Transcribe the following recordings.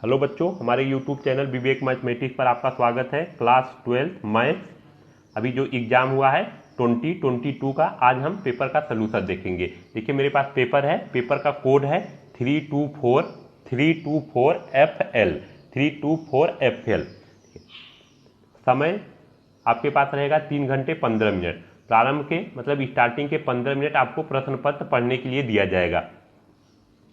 Hello बच्चों, हमारे YouTube channel विवेक mathematics पर आपका स्वागत है। क्लास 12 मैथ्स अभी जो एग्जाम हुआ है 2022 का, आज हम पेपर का सलूशन देखेंगे। देखिए मेरे पास पेपर है, पेपर का कोड है 324FL 324FL। समय आपके पास रहेगा 3 घंटे 15 मिनट। प्रारंभ के मतलब स्टार्टिंग के 15 मिनट आपको प्रश्न पत्र पढ़ने के लिए दिया जाएगा।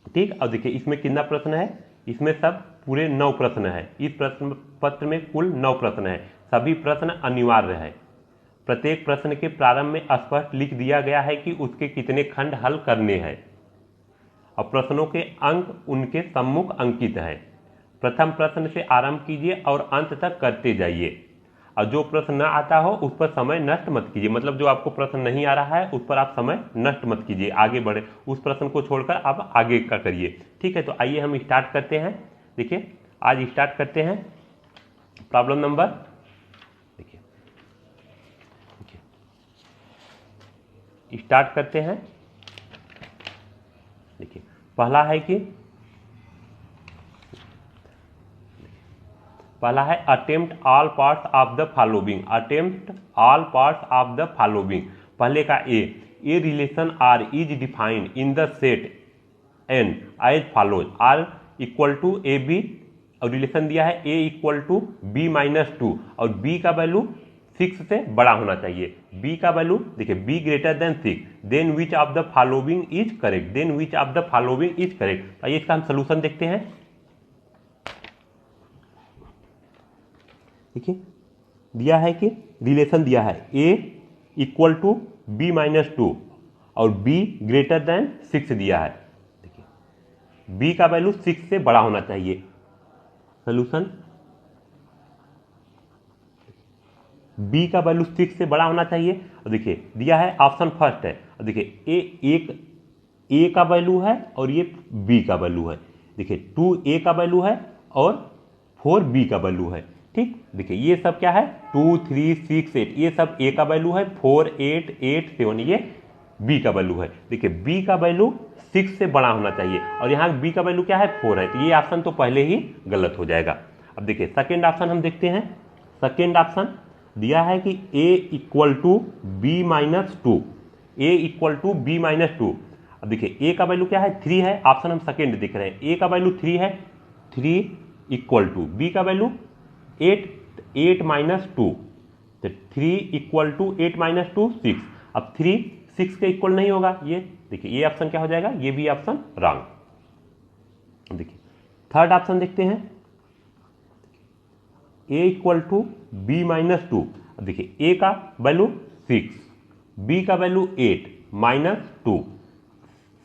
ठीक, और देखिए इसमें कितना प्रश्न है, इसमें सब पूरे 9 प्रश्न है। इस प्रश्न पत्र में कुल 9 प्रश्न है। सभी प्रश्न अनिवार्य है। प्रत्येक प्रश्न के प्रारंभ में स्पष्ट लिख दिया गया है कि उसके कितने खंड हल करने हैं और प्रश्नों के अंक उनके सम्मुख अंकित है। प्रथम प्रश्न से आरंभ कीजिए और अंत तक करते जाइए, और जो प्रश्न न आता हो उस पर समय नष्ट मत कीजिए। मतलब जो आपको प्रश्न नहीं आ रहा है उस पर आप समय नष्ट मत कीजिए, आगे बढ़े, उस प्रश्न को छोड़कर आप आगे का करिए। ठीक है, तो आइए हम स्टार्ट करते हैं। देखिए आज स्टार्ट करते हैं प्रॉब्लम नंबर, देखिए स्टार्ट करते हैं। देखिए पहला है attempt all parts of the following. Attempt all parts of the following. पहले का a relation R is defined in the set N as follows. R equal to a b, और relation दिया है a equal to B minus two, और b का value 6 से बड़ा होना चाहिए। बी का वैल्यू देखिए b greater than 6, then which of the following is correct, then which of the following is correct. आइए इसका हम सोल्यूशन देखते हैं। देखिए दिया है कि रिलेशन दिया है a equal to B minus two और बी ग्रेटर देन 6 दिया है। देखिए बी का वैल्यू 6 से बड़ा होना चाहिए। सोल्यूशन बी का वैल्यू 6 से बड़ा होना चाहिए। और देखिए दिया है ऑप्शन फर्स्ट है, और देखिए ए का वैल्यू है और ये बी का वैल्यू है। देखिए 2 ए का वैल्यू है और 4 बी का वैल्यू है। ठीक, देखिए ये सब क्या है 2 3 6 8, ये सब ए का वैल्यू है, 4 8 8 7 ये बी का वैल्यू है। देखिए बी का वैल्यू 6 से बड़ा होना चाहिए, और यहाँ बी का वैल्यू क्या है 4 है, तो ये ऑप्शन तो पहले ही गलत हो जाएगा। अब देखिए सेकेंड ऑप्शन हम देखते हैं। सेकेंड ऑप्शन दिया है कि a equal to B minus two, A equal to B minus two. अब देखिए a का वैल्यू क्या है 3 है, ऑप्शन हम सेकेंड दिख रहे हैं। a का वैल्यू 3 है, 3 इक्वल टू b का वैल्यू 8 माइनस टू, तो 3 इक्वल टू 8 माइनस टू 6। अब 3 6 के इक्वल नहीं होगा, ये देखिए ये ऑप्शन क्या हो जाएगा, ये भी ऑप्शन रॉन्ग। देखिए थर्ड ऑप्शन देखते हैं, a equal to B minus two. देखिए a का वैल्यू 6, b का value 8 minus two,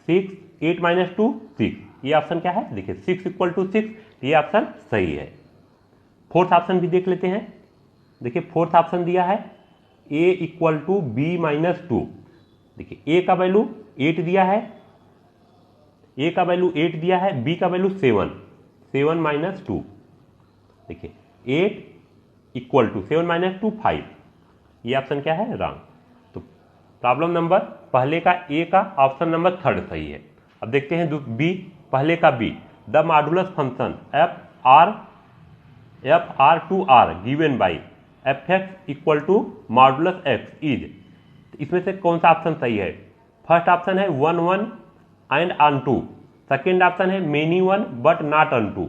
6 8 minus two 6, ये ऑप्शन क्या है, देखिए 6 इक्वल टू 6, ये ऑप्शन सही है। फोर्थ ऑप्शन भी देख लेते हैं। देखिए फोर्थ ऑप्शन दिया है a equal to B minus two. देखिए a का वैल्यू 8 दिया है, a का वैल्यू 8 दिया है, b का वैल्यू 7 माइनस टू। देखिए 8 इक्वल टू 7 माइनस टू 5, ये ऑप्शन क्या है, रॉन्ग। तो प्रॉब्लम नंबर पहले का ए का ऑप्शन नंबर थर्ड सही है। अब देखते हैं बी, पहले का B, the modulus function F R to R given by F X equal to modulus X is. इसमें से कौन सा ऑप्शन सही है? फर्स्ट ऑप्शन है 1 1 and onto, second option है many 1 but not onto,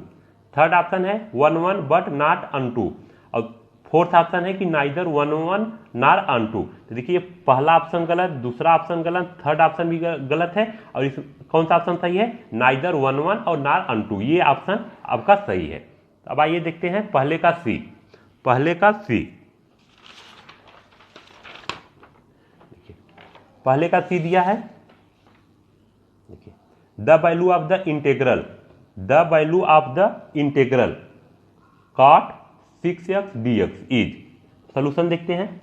third option है 1 1 but not onto, और फोर्थ ऑप्शन है कि नाइदर 1 1 नॉर ऑन टू। तो देखिए पहला ऑप्शन गलत, दूसरा ऑप्शन गलत, थर्ड ऑप्शन भी गलत है, और इस कौन सा ऑप्शन सही है, नाइदर 1 1 और नॉर ऑन टू, ये ऑप्शन आपका सही है। अब आइए देखते हैं पहले का सी। पहले का सी, पहले का सी दिया है, देखिए the value of the integral, the value of the integral cot 6x dx is. Solution देखते हैं।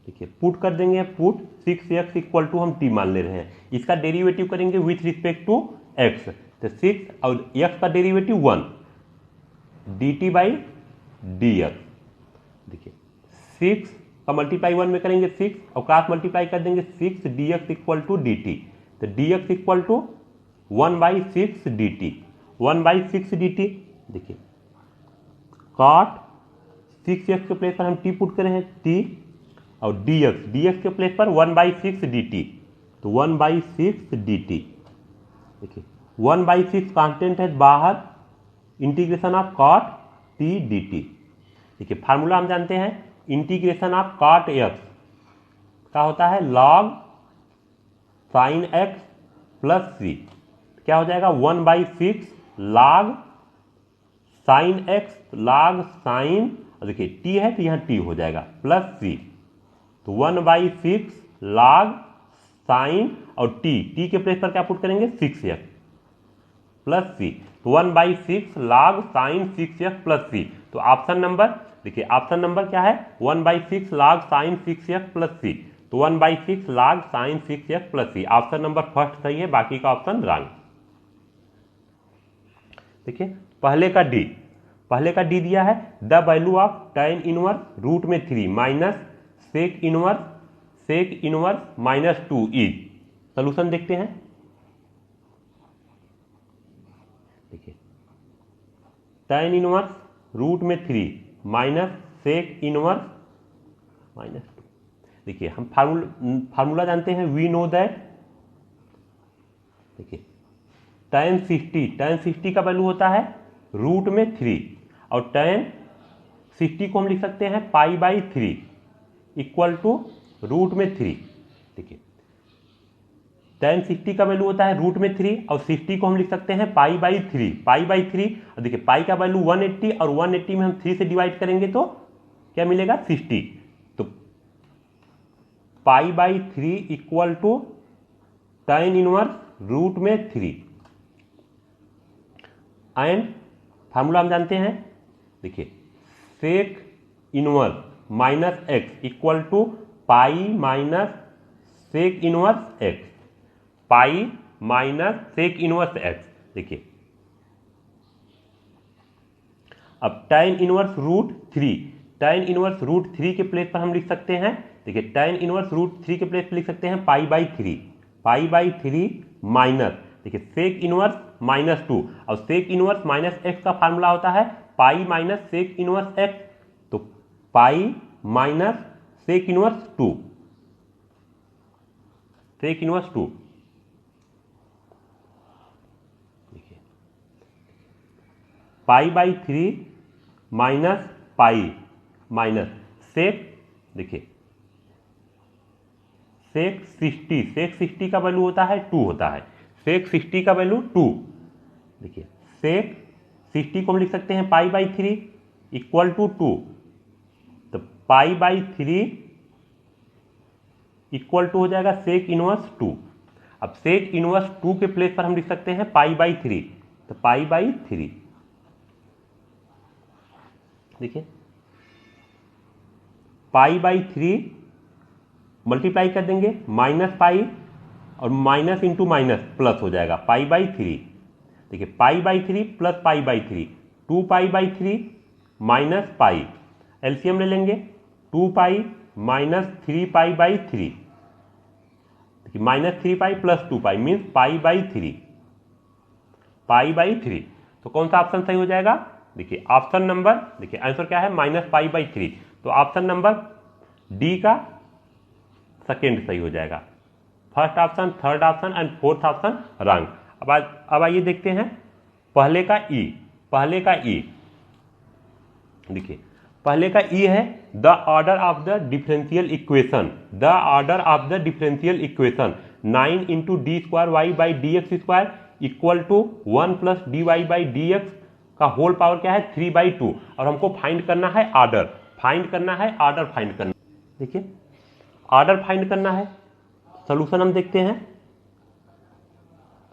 देखिए पुट कर देंगे, पुट 6x इक्वल टू हम t मान ले रहे हैं, इसका डेरिवेटिव करेंगे विथ रिस्पेक्ट टू x, तो 6 और x का डेरिवेटिव 1 dt बाई dx। देखिए 6 का मल्टीप्लाई 1 में करेंगे 6 और क्रॉस मल्टीप्लाई कर देंगे 6 dx इक्वल टू dt। तो dx equal to 1/6 dt, 1/6 dt। देखिए cot 6x के प्लेस पर हम t पुट करें हैं t, और dx के प्लेस पर 1/6 dt, तो 1/6 dt। देखिए 1/6 कांस्टेंट है बाहर, integration of cot t dt। देखिए फार्मूला हम जानते हैं, इंटीग्रेशन ऑफ cot x का होता है log sin x plus c। क्या हो जाएगा 1/6 log sin x, log sin, और देखिए t है तो यहाँ t हो जाएगा प्लस c, तो 1/6 log sin और t के प्लेस पर क्या पुट करेंगे 6x प्लस c, तो 1/6 log sin 6x plus c। तो ऑप्शन नंबर, देखिए ऑप्शन नंबर क्या है 1/6 log sin 6x plus c, तो 1/6 log sin 6x plus c। Option number first सही है, बाकी का ऑप्शन रॉन्ग। देखिए पहले का d दिया है the value of tan inverse root में 3 minus sec inverse minus 2 is. Solution देखते हैं। देखिए tan इनवर्स रूट में 3 माइनस सेक इनवर्स माइनस 2। देखिए हम फार्मूला जानते हैं, वी नो दैट। देखिए tan 60 का वैल्यू होता है रूट में 3, और tan 60 को हम लिख सकते हैं π/3 इक्वल टू रूट में 3। देखिए tan 60 का वैल्यू होता है रूट में 3, और 60 को हम लिख सकते हैं π/3। और देखिए पाई का वैल्यू 180, और 180 में हम 3 से डिवाइड करेंगे तो क्या मिलेगा 60, तो π/3 equal to tan inverse root में 3। एंड फार्मूला हम जानते हैं, देखिए sec inverse minus x equal to pi minus sec inverse x, pi minus sec inverse x. देखिए अब tan इनवर्स रूट 3 के प्लेस पर हम लिख सकते हैं, देखिए tan इनवर्स रूट 3 के प्लेस पर लिख सकते हैं π/3 माइनस, देखिए सेक इनवर्स माइनस 2, और सेक इनवर्स माइनस एक्स का फार्मूला होता है pi minus sec inverse x, तो pi minus sec inverse 2, sec inverse 2। देखिए π/3 माइनस पाई माइनस सेक, देखिए सेक 60 का वैल्यू होता है 2 होता है, सेक 60 का वैल्यू 2। देखिए सेक 60 को हम लिख सकते हैं π/3 इक्वल टू 2, तो π/3 इक्वल टू हो जाएगा सेक इनवर्स 2। अब सेक इनवर्स 2 के प्लेस पर हम लिख सकते हैं π/3, तो π/3। देखिए π/3 मल्टीप्लाई कर देंगे माइनस पाई, और माइनस इंटू माइनस प्लस हो जाएगा π/3। देखिए π/3 प्लस π/3, 2π/3 माइनस पाई, एलसीएम ले लेंगे 2π माइनस 3π/3। देखिए माइनस 3π प्लस 2π मीन्स π/3। तो कौन सा ऑप्शन सही हो जाएगा? देखिए ऑप्शन नंबर, देखिए आंसर क्या है -π/3, तो ऑप्शन नंबर डी का सेकेंड सही हो जाएगा। First option, third option and fourth option wrong. अब आइए देखते हैं पहले का ई। देखिए पहले का ई है the order of the differential equation, 9 into D square Y by D X square equal to 1 plus D Y by D X का होल पावर क्या है 3/2, और हमको फाइंड करना है ऑर्डर, देखिए ऑर्डर फाइंड करना है। सॉल्यूशन हम देखते हैं।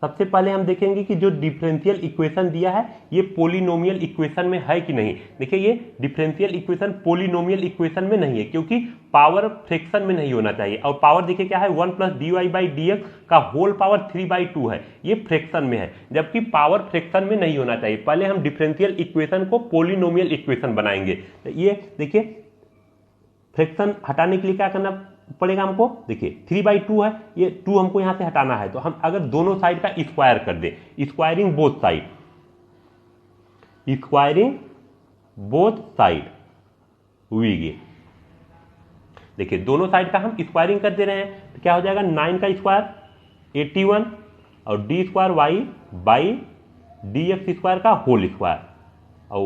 सबसे पहले हम देखेंगे कि जो डिफरेंशियल इक्वेशन दिया है ये पोलिनोमियल इक्वेशन में है कि नहीं। देखिए ये डिफरेंशियल इक्वेशन पोलिनोमियल इक्वेशन में नहीं है, क्योंकि पावर फ्रैक्शन में नहीं होना चाहिए, और पावर देखिए क्या है 1 plus D Y by D X का होल पावर 3/2 है, ये फ्रैक्शन में है, जबकि पावर फ्रैक्शन में नहीं होना चाहिए। पहले हम डिफरेंशियल इक्वेशन को पोलिनोमियल इक्वेशन बनाएंगे। तो ये देखिए फ्रैक्शन हटाने के लिए क्या करना पड़ेगा हमको, देखिए 3/2 है, ये 2 हमको यहां से हटाना है, तो हम अगर दोनों साइड का स्क्वायर कर दे, squaring both side, squaring both side we get, देखिए दोनों साइड का हम स्क्वायरिंग कर दे रहे हैं, तो क्या हो जाएगा 9 का स्क्वायर 81 और D square Y by D X square का होल स्क्वायर और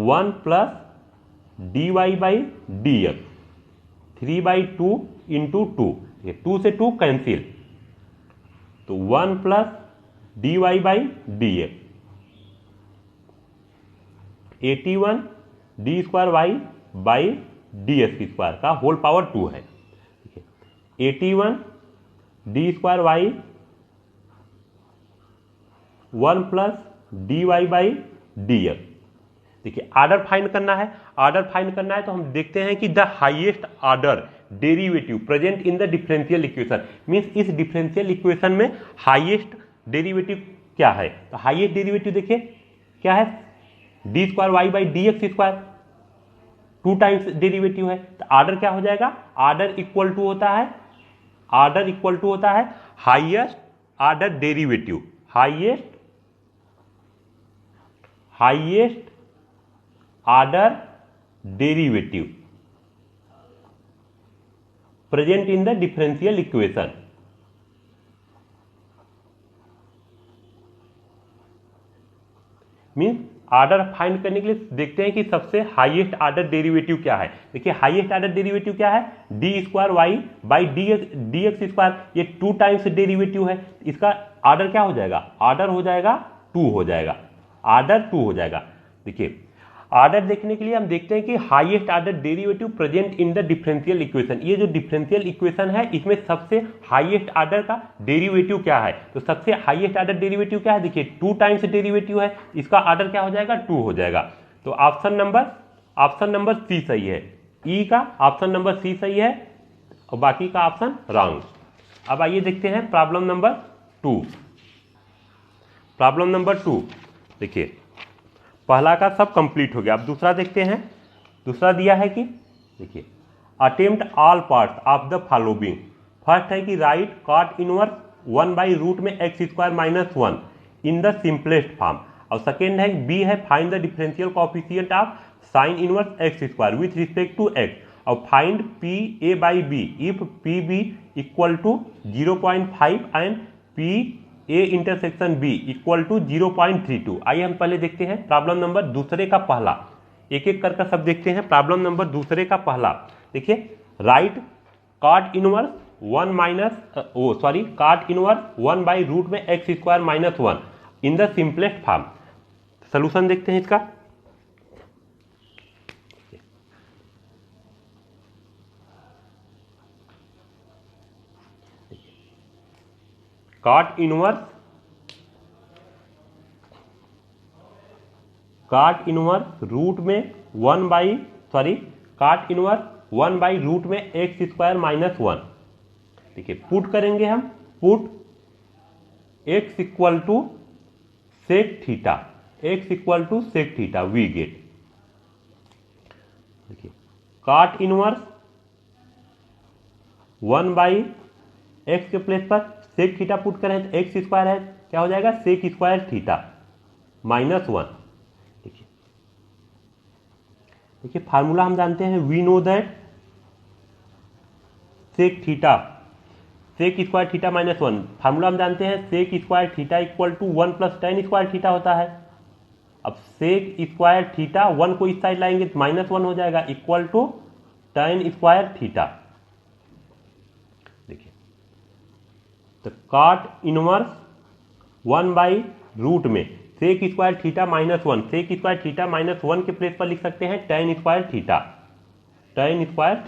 1 plus D Y by D X 3/2 into 2, 2 से 2 कैंसिल, तो 1 plus D Y by D X 81 D square Y by D X square का whole power 2 है, 81 D square Y 1 plus D Y by D X. देखिए order find करना है, order find करना है तो हम देखते हैं कि the highest order derivative present in the differential equation, means इस डिफरेंशियल इक्वेशन में हाईएस्ट डेरिवेटिव क्या है, तो हाईएस्ट डेरिवेटिव देखिए क्या है, D square Y by D X square, 2 times derivative है, तो आर्डर क्या हो जाएगा, आर्डर इक्वल टू होता है, आर्डर इक्वल टू होता है highest order derivative, highest order derivative present in the differential equation, means order find करने के लिए देखते हैं कि सबसे हाईएस्ट आर्डर डेरिवेटिव क्या है। देखिए हाईएस्ट आर्डर डेरिवेटिव क्या है, D square Y by D X square, ये 2 टाइम्स डेरिवेटिव है, इसका आर्डर क्या हो जाएगा, आर्डर हो जाएगा 2 हो जाएगा, आर्डर 2 हो जाएगा। देखिए आर्डर देखने के लिए हम देखते हैं कि highest order derivative present in the differential equation, ये जो डिफरेंशियल इक्वेशन है इसमें सबसे हाईएस्ट आर्डर का डेरिवेटिव क्या है, तो सबसे हाईएस्ट आर्डर डेरिवेटिव क्या है, देखिए 2 टाइम्स डेरिवेटिव है, इसका आर्डर क्या हो जाएगा 2 हो जाएगा, तो ऑप्शन नंबर सी सही है, ई का ऑप्शन नंबर सी सही है और बाकी का ऑप्शन रॉन्ग। अब आइए देखते हैं प्रॉब्लम नंबर 2। प्रॉब्लम नंबर 2 देखिए पहला का सब कंप्लीट हो गया, अब दूसरा देखते हैं। दूसरा दिया है कि देखिए attempt all parts of the following, first है कि right cot inverse 1 by root में x square minus 1 in the simplest form, और सेकेंड है बी है find the differential coefficient of sine inverse x square with respect to x, और find P A by B if P B equal to 0.5 and P A intersection B equal to 0.32। आइए हम पहले देखते हैं problem number दूसरे का पहला, एक एक करके सब देखते हैं। प्रॉब्लम नंबर दूसरे का पहला देखिए right cot inverse 1 by root में x square minus 1 in the simplest form. Solution देखते हैं इसका। कॉट इनवर्स रूट में 1 बाई रूट में एक्स स्क्वायर माइनस 1, देखिए पुट करेंगे हम, put x equal to sec theta, we get, देखिए कॉट इनवर्स 1 बाई एक्स के प्लेस पर सेक थीटा पुट करें तो एक्स स्क्वायर है, क्या हो जाएगा सेक स्क्वायर थीटा माइनस 1। देखिए फार्मूला हम जानते हैं, we know that sec square theta minus 1, formula हम जानते हैं sec square theta equal to 1 plus tan square theta होता है। अब सेक स्क्वायर थीटा 1 को इस साइड लाएंगे तो माइनस 1 हो जाएगा equal to tan square theta. देखिए तो कॉट इनवर्स 1 बाई रूट में sec square theta minus 1, sec square theta minus 1 के प्लेस पर लिख सकते हैं tan square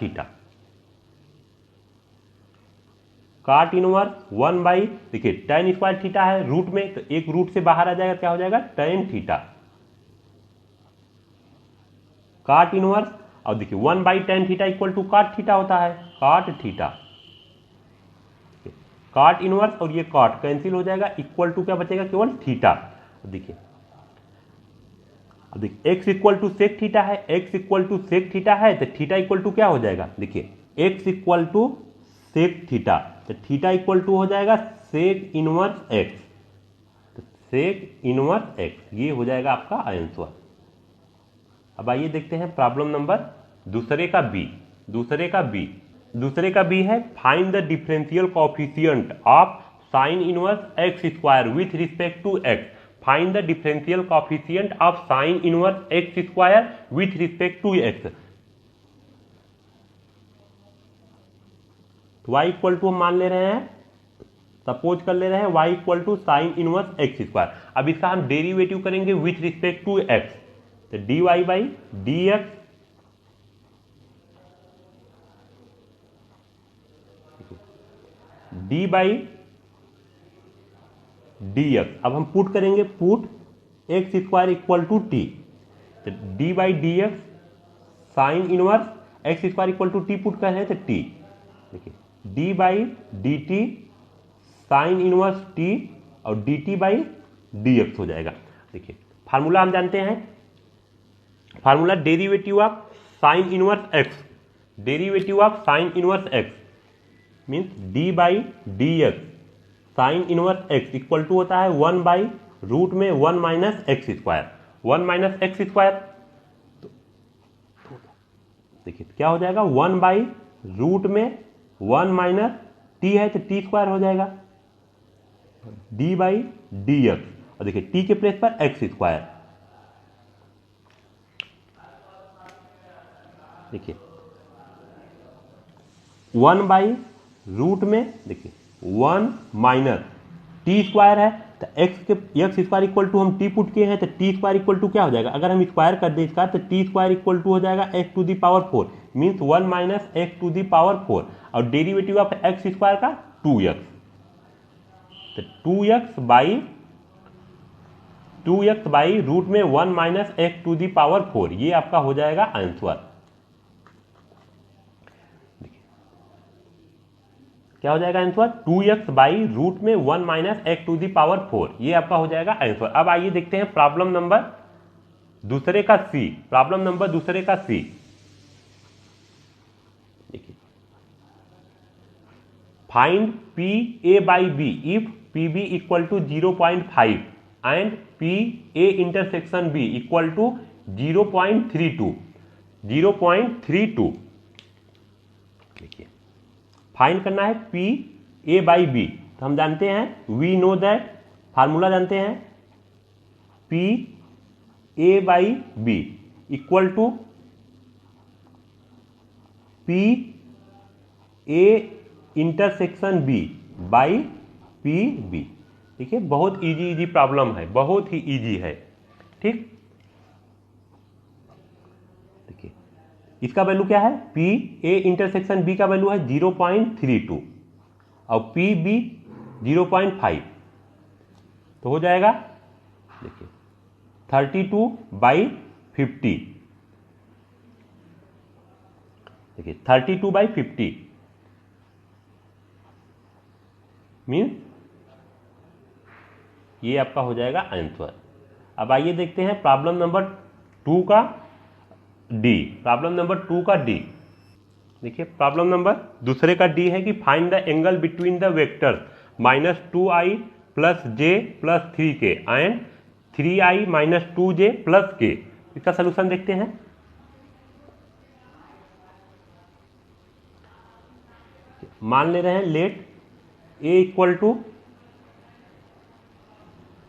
theta. Cot inverse 1 by, देखिए टेन स्क्वायर थीटा है रूट में तो एक रूट से बाहर आ जाएगा, क्या हो जाएगा टेन थीटा। कॉट इनवर्स, और देखिए 1 by tan theta equal to cot theta होता है, कॉट थीटा। कॉट इनवर्स और ये कॉट कैंसिल हो जाएगा, इक्वल टू क्या बचेगा केवल थीटा। देखिए अब देखिए x equal to sec theta है, x equal to sec theta है तो थीटा इक्वल टू क्या हो जाएगा, देखिए x equal to sec theta, तो थीटा इक्वल टू हो जाएगा सेक इनवर्स x, तो सेक इनवर्स x, ये हो जाएगा आपका आंसर। अब आइए देखते हैं प्रॉब्लम नंबर दूसरे का बी है find the differential coefficient of sine inverse x square with respect to X, find the differential coefficient of sine inverse x square with respect to X. y equal to हम मान ले रहे हैं, suppose कर ले रहे हैं y equal to sine inverse x square. अब इसका हम डेरिवेटिव करेंगे विथ रिस्पेक्ट टू x, तो dy by D x d by D x. अब हम पुट करेंगे, put x square equal to t, तो d by D x sine inverse x square equal to t put कर रहे हैं तो t, देखिए d by d t sine inverse t और d t by D x हो जाएगा। देखिए फार्मूला हम जानते हैं, formula derivative of sine inverse X, derivative of sine inverse X means D by D x sine inverse X equal to होता है 1 by root में 1 minus X square, 1 minus X square, तो देखिए क्या हो जाएगा 1 बाई रूट में 1 minus T है तो टी स्क्वायर हो जाएगा, डी बाई डी एक्स, और देखिए टी के प्लेस पर एक्स स्क्वायर, देखिए 1 बाई रूट में देखिए 1 माइनस टी स्क्वायर है तो एक्स स्क्वायर इक्वल टू हम टी पुट किए हैं तो टी स्क्वायर इक्वल टू क्या हो जाएगा, अगर हम स्क्वायर कर दें इसका तो टी स्क्वायर इक्वल टू हो जाएगा x to the power 4 means 1 minus x to the power 4, और डेरिवेटिव ऑफ एक्स स्क्वायर का 2x, तो 2x बाई रूट में 1 minus x to the power 4, ये आपका हो जाएगा आंसर। क्या हो जाएगा आंसर, 2x बाई रूट में 1 minus x to the power 4, ये आपका हो जाएगा आंसर। अब आइए देखते हैं प्रॉब्लम नंबर दूसरे का सी, प्रॉब्लम नंबर दूसरे का सी। देखिए find P A by B if P B equal to 0.5 and P A intersection B equal to 0.32, 0.32। देखिए फाइंड करना है पी ए बाई बी, तो हम जानते हैं वी नो दैट, फार्मूला जानते हैं P A by B equal to P A intersection B by P B. देखिए बहुत इजी प्रॉब्लम है, बहुत ही इजी है, ठीक। देखिए इसका वैल्यू क्या है, पी ए इंटरसेक्शन बी का वैल्यू है 0.32 और पी बी 0.5, तो हो जाएगा देखिए 32/50, देखिए 32/50 मीन्स ये आपका हो जाएगा आंसर। अब आइए देखते हैं प्रॉब्लम नंबर 2 का डी, प्रॉब्लम नंबर 2 का डी। देखिए प्रॉब्लम नंबर दूसरे का डी है कि find the angle between the vectors -2i plus j plus 3k and 3i minus 2j plus k। इसका सोल्यूशन देखते हैं। मान ले रहे हैं let a equal to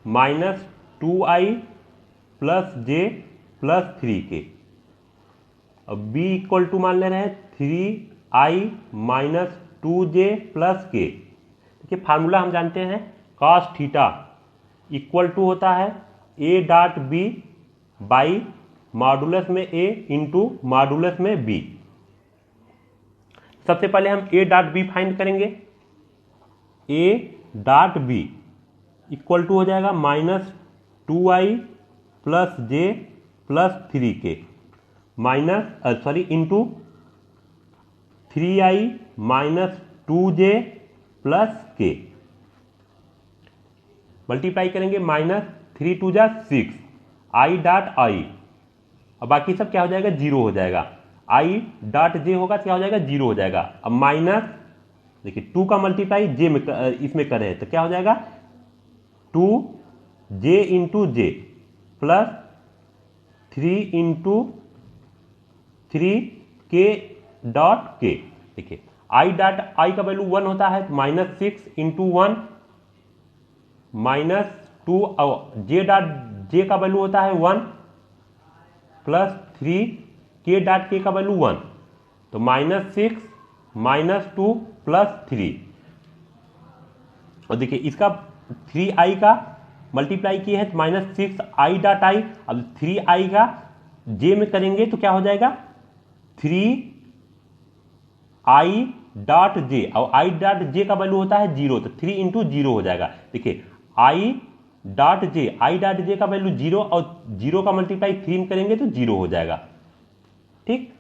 -2i plus j plus 3k और b इक्वल टू मान ले रहे हैं 3i minus 2j plus k। देखिए फार्मूला हम जानते हैं cos थीटा इक्वल टू होता है a dot b by modulus में a इंटू मॉडुलस में b। सबसे पहले हम a डॉट b फाइंड करेंगे, a dot b equal to हो जाएगा -2i plus j plus 3k minus into 3i minus 2j plus k, multiply करेंगे -3 2 जा 6 i डॉट i और बाकी सब क्या हो जाएगा, जीरो हो जाएगा। आई डॉट जे होगा तो क्या हो जाएगा, जीरो हो जाएगा। अब माइनस देखिए 2 का मल्टीप्लाई जे में इसमें करें तो क्या हो जाएगा, 2j इंटू जे प्लस 3 इंटू 3k डॉट के। देखिए आई डॉट आई का वैल्यू 1 होता है, -6 इंटू 1 -2 और जे डॉट जे का वैल्यू होता है 1 प्लस 3 के डॉट के का वैल्यू 1, तो -6 -2 प्लस 3। और देखिए इसका 3i का मल्टीप्लाई किए हैं तो -6i डॉट आई। अब 3i का जे में करेंगे तो क्या हो जाएगा, 3i डॉट जे और i डॉट जे का वैल्यू होता है 0, तो 3 इंटू 0 हो जाएगा। देखिए i डॉट जे का वैल्यू 0 और 0 का मल्टीप्लाई 3 में करेंगे तो 0 हो जाएगा। ठीक,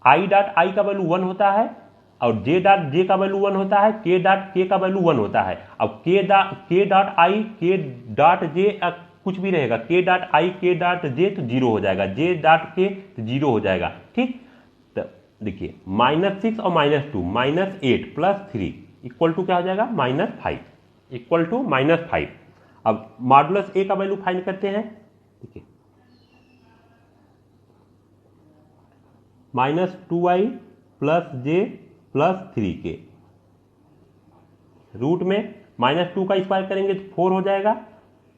i डॉट आई का वैल्यू 1 होता है और जे डॉट जे का वैल्यू 1 होता है, के डॉट के का वैल्यू 1 होता है। अब के डॉट आई के डॉट जे कुछ भी रहेगा, के डॉट आई के डॉट जे तो 0 हो जाएगा, जे डॉट के तो 0 हो जाएगा। ठीक, तो देखिए -6 और -2 -8 प्लस 3 इक्वल टू क्या हो जाएगा, -5 इक्वल टू -5। अब मॉडुलस ए का वैल्यू फाइंड करते हैं। देखिए -2i plus j plus 3k, root में -2 का स्क्वायर करेंगे तो 4 हो जाएगा,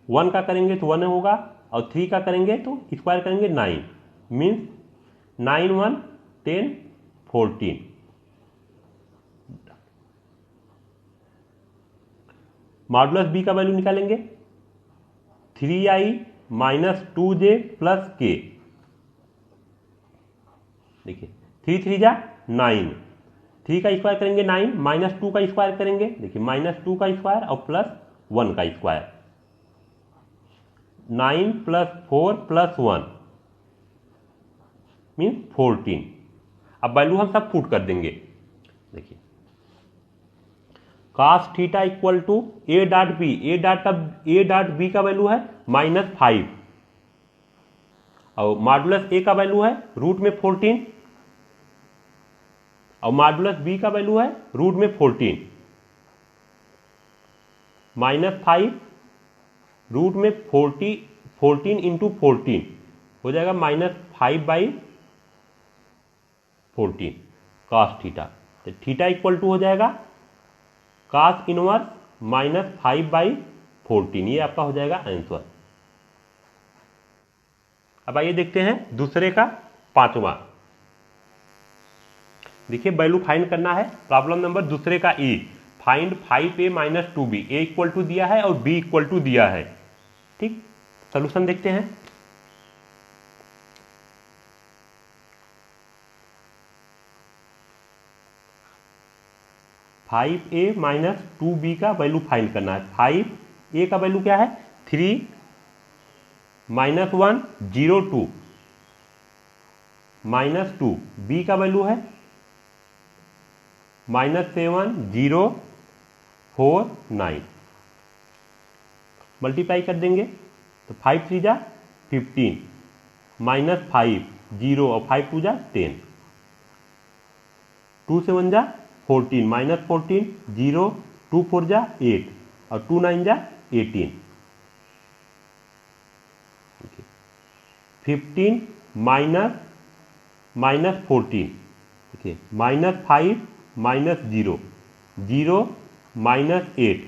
1 का करेंगे तो 1 होगा और 3 का करेंगे तो स्क्वायर करेंगे 9, मीन्स 9 1 10 14। मॉडुलस बी का वैल्यू निकालेंगे, 3i -2j प्लस k। देखिए 3 3 जा 9, 3 का स्क्वायर करेंगे 9, -2 का स्क्वायर करेंगे, देखिए -2 का स्क्वायर और प्लस 1 का स्क्वायर, 9 प्लस 4 प्लस 1 मीन्स 14। अब वैल्यू हम सब पुट कर देंगे। देखिए cos theta equal to A dot B, A dot B का वैल्यू है -5 और मॉडुलस ए का वैल्यू है रूट में 14 और मॉडुलस बी का वैल्यू है रूट में 14, -5 रूट में 14 इंटू 14 हो जाएगा -5/14 cos थीटा। तो थीटा इक्वल टू हो जाएगा cos इनवर्स -5/14, ये आपका हो जाएगा आंसर। अब आइए देखते हैं दूसरे का पांचवा। देखिए वैल्यू फाइंड करना है, प्रॉब्लम नंबर दूसरे का e, find 5a - 2b, a equal to दिया है और b इक्वल टू दिया है। ठीक, सोल्यूशन देखते हैं। (5a - 2b) का वैल्यू फाइंड करना है। 5a का वैल्यू क्या है, 3 -1 0 2 -2, b का वैल्यू है -7 0 4 9। मल्टीप्लाई कर देंगे तो 5 3 जा 15, -5 0 और 5 2 जा 10, 2 7 जा 14, -14 0 2 4 जा 8 और 2 9 जा 18। 15 -14, देखिए -5 -0 0 -8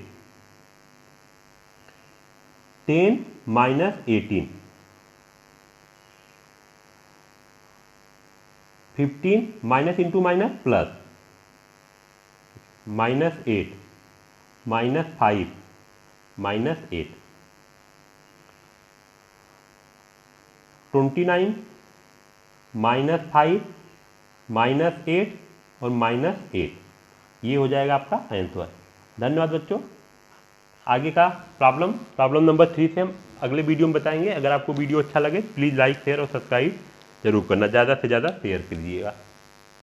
10 -18 15 माइनस इंटू माइनस प्लस -8 -5 -8 29 -5 -8 और -8, ये हो जाएगा आपका आंसर। धन्यवाद बच्चों। आगे का प्रॉब्लम नंबर 3 से हम अगले वीडियो में बताएंगे। अगर आपको वीडियो अच्छा लगे प्लीज़ लाइक शेयर और सब्सक्राइब जरूर करना, ज़्यादा से ज़्यादा शेयर कीजिएगा।